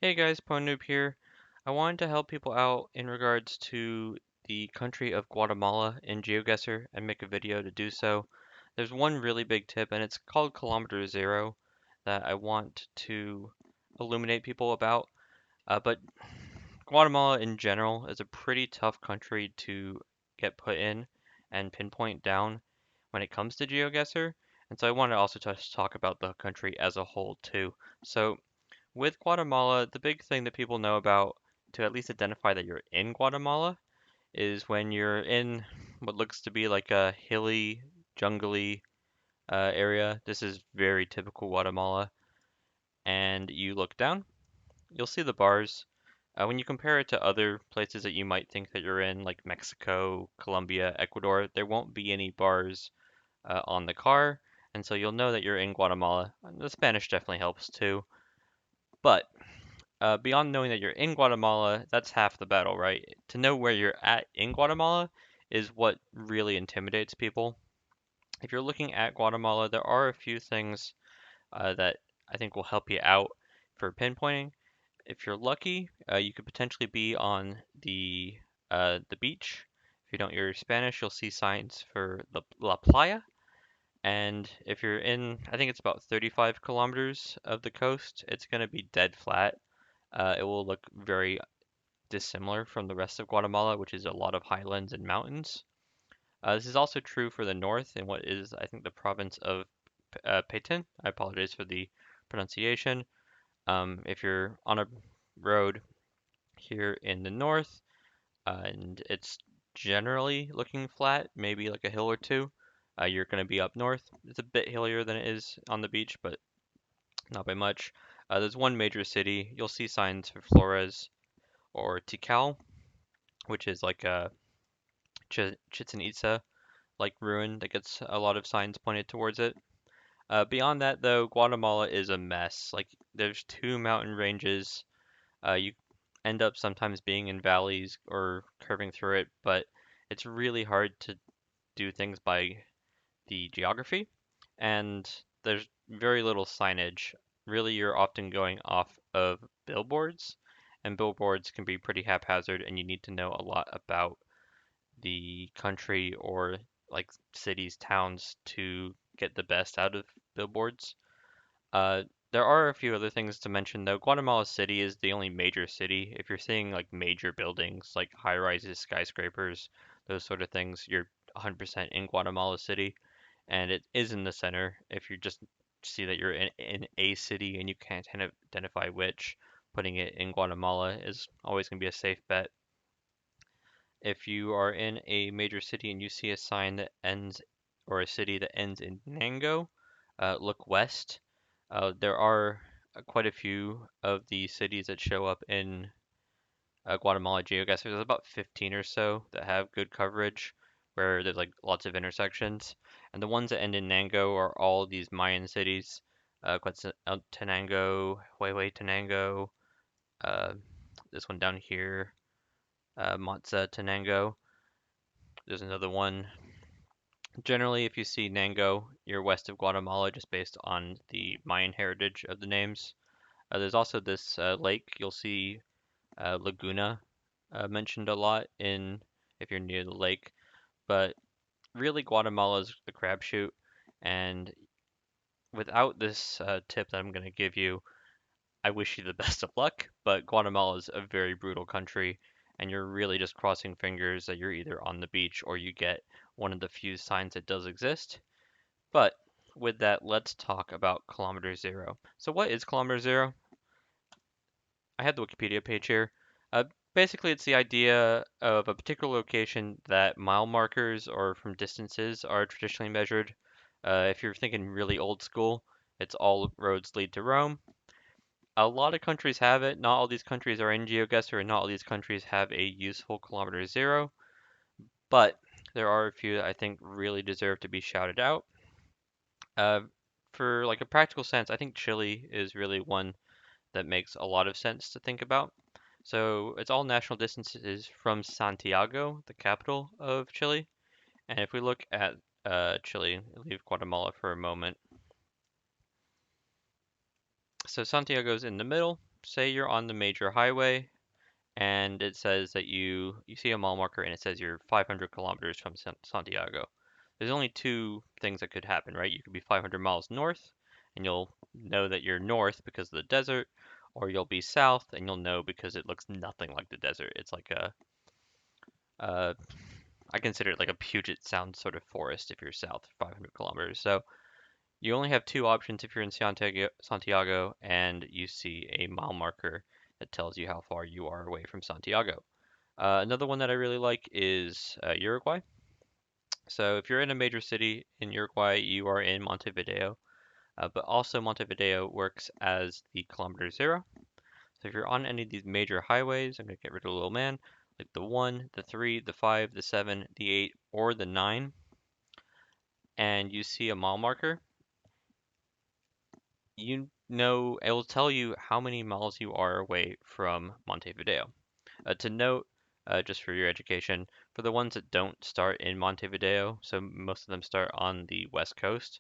Hey guys, PwnNoob here. I wanted to help people out in regards to the country of Guatemala in GeoGuessr and make a video to do so. There's one really big tip and it's called Kilometre Zero that I want to illuminate people about. But Guatemala in general is a pretty tough country to get put in and pinpoint down when it comes to GeoGuessr. And so I wanted to also just talk about the country as a whole too. So with Guatemala, the big thing that people know about to at least identify that you're in Guatemala is when you're in what looks to be like a hilly, jungly area. This is very typical Guatemala. And you look down, you'll see the bars. When you compare it to other places that you might think that you're in, like Mexico, Colombia, Ecuador, there won't be any bars on the car. And so you'll know that you're in Guatemala. The Spanish definitely helps too. But beyond knowing that you're in Guatemala, that's half the battle, right? To know where you're at in Guatemala is what really intimidates people. If you're looking at Guatemala, there are a few things that I think will help you out for pinpointing. If you're lucky, you could potentially be on the beach. If you don't hear Spanish, you'll see signs for the La Playa. And if you're in, I think it's about 35 kilometers of the coast, it's going to be dead flat. It will look very dissimilar from the rest of Guatemala, which is a lot of highlands and mountains. This is also true for the north in what is, I think, the province of Petén. I apologize for the pronunciation. If you're on a road here in the north and it's generally looking flat, maybe like a hill or two, you're going to be up north. It's a bit hillier than it is on the beach, but not by much. There's one major city. You'll see signs for Flores or Tikal, which is like a Chichen Itza like ruin that gets a lot of signs pointed towards it. Beyond that, though, Guatemala is a mess. Like there's two mountain ranges. You end up sometimes being in valleys or curving through it, but it's really hard to do things by the geography, and there's very little signage. Really, you're often going off of billboards, and billboards can be pretty haphazard, and you need to know a lot about the country or like cities, towns to get the best out of billboards. Uh, there are a few other things to mention though. Guatemala City is the only major city. If you're seeing like major buildings, like high rises, skyscrapers, those sort of things, you're 100% in Guatemala City, and it is in the center. If you just see that you're in a city and you can't kind of identify which, putting it in Guatemala is always going to be a safe bet. If you are in a major city and you see a sign that ends, or a city that ends in Nango, look west. There are quite a few of the cities that show up in Guatemala GeoGuessr. There's about 15 or so that have good coverage, where there's like lots of intersections. And the ones that end in Nango are all these Mayan cities. Quetzaltenango, Huehuetenango, uh, this one down here, Tenango. There's another one. Generally, if you see Nango, you're west of Guatemala just based on the Mayan heritage of the names. There's also this lake. You'll see Laguna mentioned a lot in if you're near the lake. But really, Guatemala is the crapshoot. And without this tip that I'm going to give you, I wish you the best of luck. But Guatemala is a very brutal country, and you're really just crossing fingers that you're either on the beach or you get one of the few signs that does exist. But with that, let's talk about Kilometre Zero. So what is Kilometre Zero? I have the Wikipedia page here. Basically, it's the idea of a particular location that mile markers or from distances are traditionally measured. If you're thinking really old school, it's all roads lead to Rome. A lot of countries have it. Not all these countries are in GeoGuessr, and not all these countries have a useful Kilometre Zero. But there are a few that I think really deserve to be shouted out. Uh, for like a practical sense, I think Chile is really one that makes a lot of sense to think about. So it's all national distances from Santiago, the capital of Chile. And if we look at Chile, leave Guatemala for a moment. So Santiago's in the middle. say you're on the major highway and it says that you see a mile marker and it says you're 500 kilometers from Santiago. There's only two things that could happen, right? You could be 500 miles north and you'll know that you're north because of the desert, or you'll be south and you'll know because it looks nothing like the desert. It's like uh, I consider it like a Puget Sound sort of forest if you're south 500 kilometers. So you only have two options if you're in Santiago and you see a mile marker that tells you how far you are away from Santiago. Another one that I really like is Uruguay. So if you're in a major city in Uruguay, you are in Montevideo, but also Montevideo works as the kilometer zero. So if you're on any of these major highways, I'm going to get rid of the little man, like the 1, the 3, the 5, the 7, the 8, or the 9, and you see a mile marker, you know it will tell you how many miles you are away from Montevideo. To note, just for your education, for the ones that don't start in Montevideo, so most of them start on the west coast,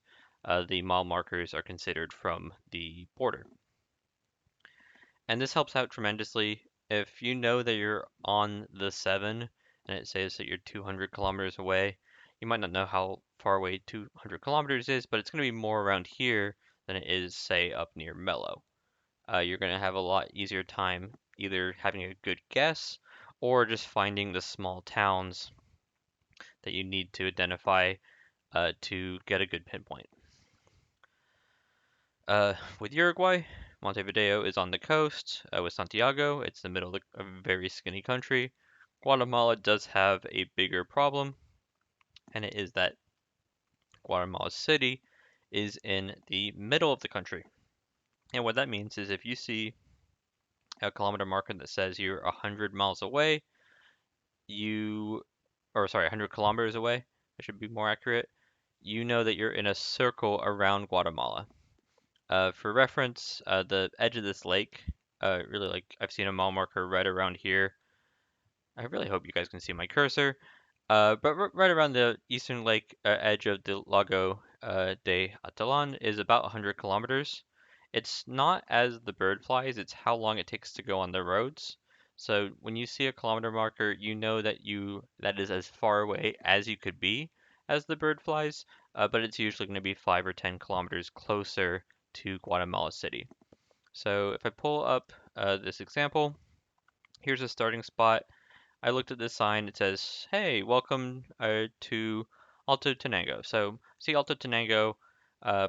the mile markers are considered from the border. And this helps out tremendously. If you know that you're on the 7 and it says that you're 200 kilometers away, you might not know how far away 200 kilometers is, but it's going to be more around here than it is, say, up near Mello. You're going to have a lot easier time either having a good guess or just finding the small towns that you need to identify to get a good pinpoint. With Uruguay, Montevideo is on the coast. With Santiago, it's the middle of a very skinny country. Guatemala does have a bigger problem, and it is that Guatemala City is in the middle of the country. And what that means is if you see a kilometer marker that says you're 100 miles away, or sorry, 100 kilometers away, I should be more accurate, you know that you're in a circle around Guatemala. For reference, the edge of this lake, really like I've seen a mile marker right around here. I really hope you guys can see my cursor. But right around the eastern lake edge of the Lago de Atalan is about 100 kilometers. It's not as the bird flies, it's how long it takes to go on the roads. So when you see a kilometer marker, you know that is as far away as you could be as the bird flies, but it's usually going to be 5 or 10 kilometers closer to Guatemala City. So if I pull up this example, here's a starting spot. I looked at this sign. It says, "Hey, welcome to Alto Tenango." So see Alto Tenango,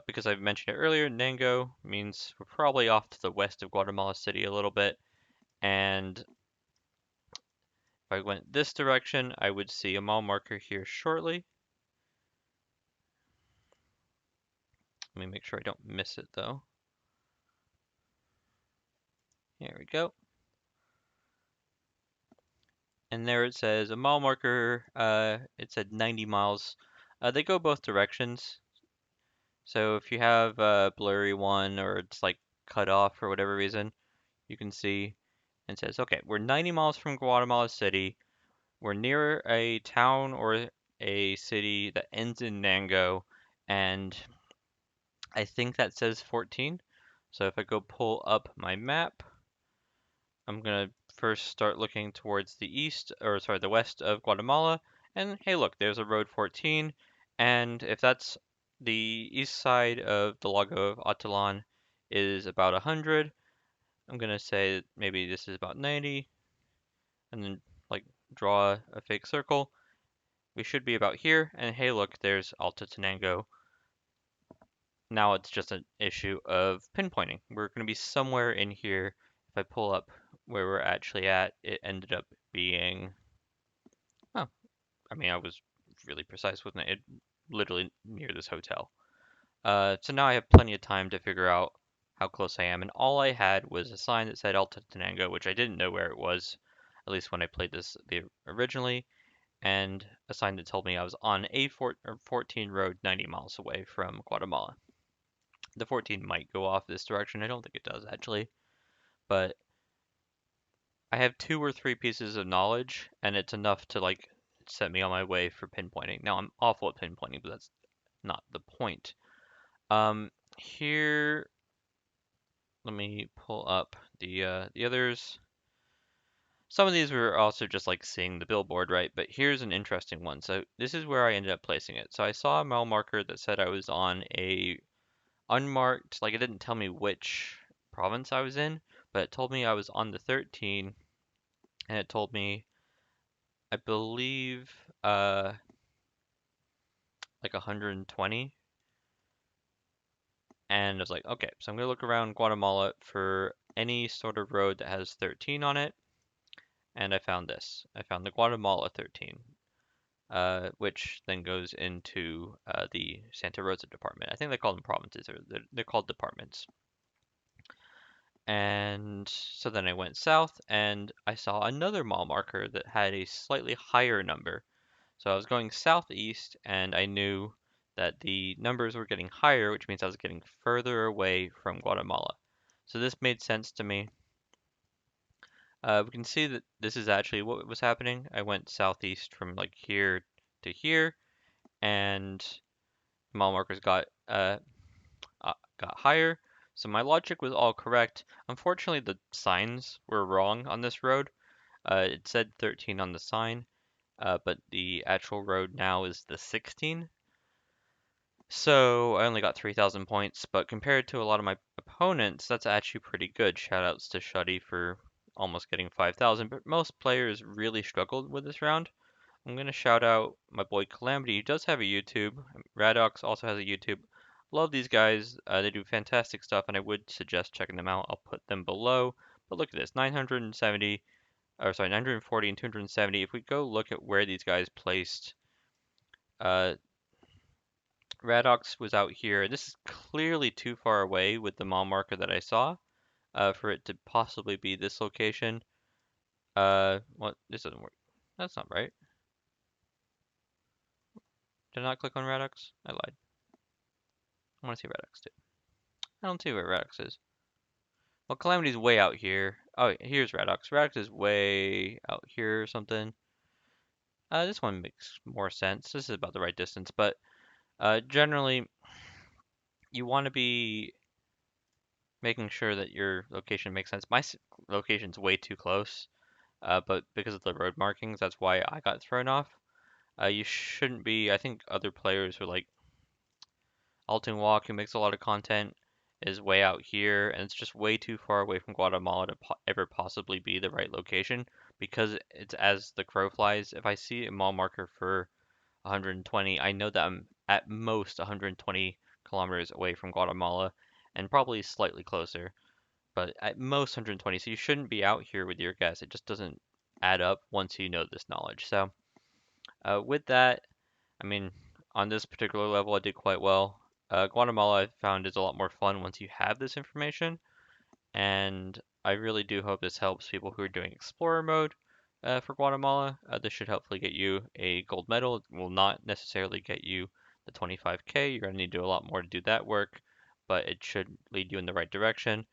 because I've mentioned it earlier, Nango means we're probably off to the west of Guatemala City a little bit. And if I went this direction, I would see a mile marker here shortly. Let me make sure I don't miss it though. Here we go. And there it says a mile marker. It said 90 miles. They go both directions. So if you have a blurry one or it's like cut off for whatever reason, you can see and it says, okay, we're 90 miles from Guatemala City. We're near a town or a city that ends in Nango, and I think that says 14. So if I go pull up my map, I'm gonna first start looking towards the east, or sorry, the west of Guatemala, and hey, look, there's a road 14, and if that's the east side of the Lago of Atilan is about 100, I'm gonna say that maybe this is about 90, and then like draw a fake circle. We should be about here, and hey, look, there's Alto Tenango. Now it's just an issue of pinpointing. We're going to be somewhere in here. If I pull up where we're actually at, it ended up being, oh, I mean, I was really precise, wasn't it? It literally near this hotel. So now I have plenty of time to figure out how close I am, and all I had was a sign that said Alta Tenango, which I didn't know where it was, at least when I played this originally, and a sign that told me I was on A14 road 90 miles away from Guatemala. The 14 might go off this direction. I don't think it does actually, but I have 2 or 3 pieces of knowledge, and it's enough to like set me on my way for pinpointing. Now I'm awful at pinpointing, but that's not the point. Here, let me pull up the others. Some of these were also just like seeing the billboard, right? But here's an interesting one. So this is where I ended up placing it. So I saw a mile marker that said I was on a unmarked, like it didn't tell me which province I was in, but it told me I was on the 13, and it told me, I believe, like 120. And I was like, okay, so I'm gonna look around Guatemala for any sort of road that has 13 on it, and I found this. I found the Guatemala 13, which then goes into the Santa Rosa department. I think they call them provinces, or they're called departments. And so then I went south and I saw another mile marker that had a slightly higher number. So I was going southeast and I knew that the numbers were getting higher, which means I was getting further away from Guatemala. So this made sense to me. We can see that this is actually what was happening. I went southeast from like here to here, and mile markers got higher. So my logic was all correct. Unfortunately, the signs were wrong on this road. It said 13 on the sign, but the actual road now is the 16. So I only got 3,000 points, but compared to a lot of my opponents, that's actually pretty good. Shoutouts to Shuddy for almost getting 5,000, but most players really struggled with this round. I'm going to shout out my boy Calamity. He does have a YouTube. Radox also has a YouTube. Love these guys. They do fantastic stuff, and I would suggest checking them out. I'll put them below. But look at this, 970, or sorry, 940 and 270. If we go look at where these guys placed, uh, Radox was out here. This is clearly too far away with the mile marker that I saw, for it to possibly be this location. What? This doesn't work. That's not right. Did I not click on Radox? I lied. I want to see Radox too. I don't see where Radox is. Well, Calamity's way out here. Oh, here's Radox. Radox is way out here or something. This one makes more sense. This is about the right distance, but generally, you want to be making sure that your location makes sense. My location's way too close, but because of the road markings, that's why I got thrown off. You shouldn't be. I think other players are like Alton Walk, who makes a lot of content, is way out here, and it's just way too far away from Guatemala to ever possibly be the right location because it's as the crow flies. If I see a mile marker for 120, I know that I'm at most 120 kilometers away from Guatemala and probably slightly closer, but at most 120. So you shouldn't be out here with your guess. It just doesn't add up once you know this knowledge. So with that, I mean, on this particular level, I did quite well. Guatemala I found is a lot more fun once you have this information, and I really do hope this helps people who are doing Explorer mode for Guatemala. This should hopefully get you a gold medal. It will not necessarily get you the 25K. You're going to need to do a lot more to do that work, but it should lead you in the right direction.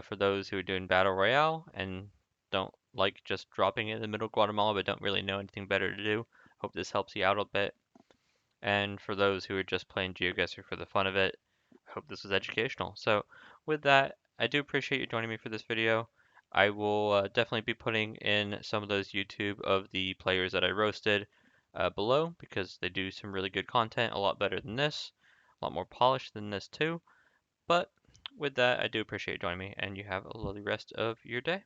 For those who are doing Battle Royale and don't like just dropping it in the middle of Guatemala but don't really know anything better to do, hope this helps you out a bit. And for those who are just playing GeoGuessr for the fun of it, I hope this was educational. So with that, I do appreciate you joining me for this video. I will definitely be putting in some of those YouTube of the players that I roasted below because they do some really good content, a lot better than this, a lot more polished than this too. But with that, I do appreciate you joining me, and you have a lovely rest of your day.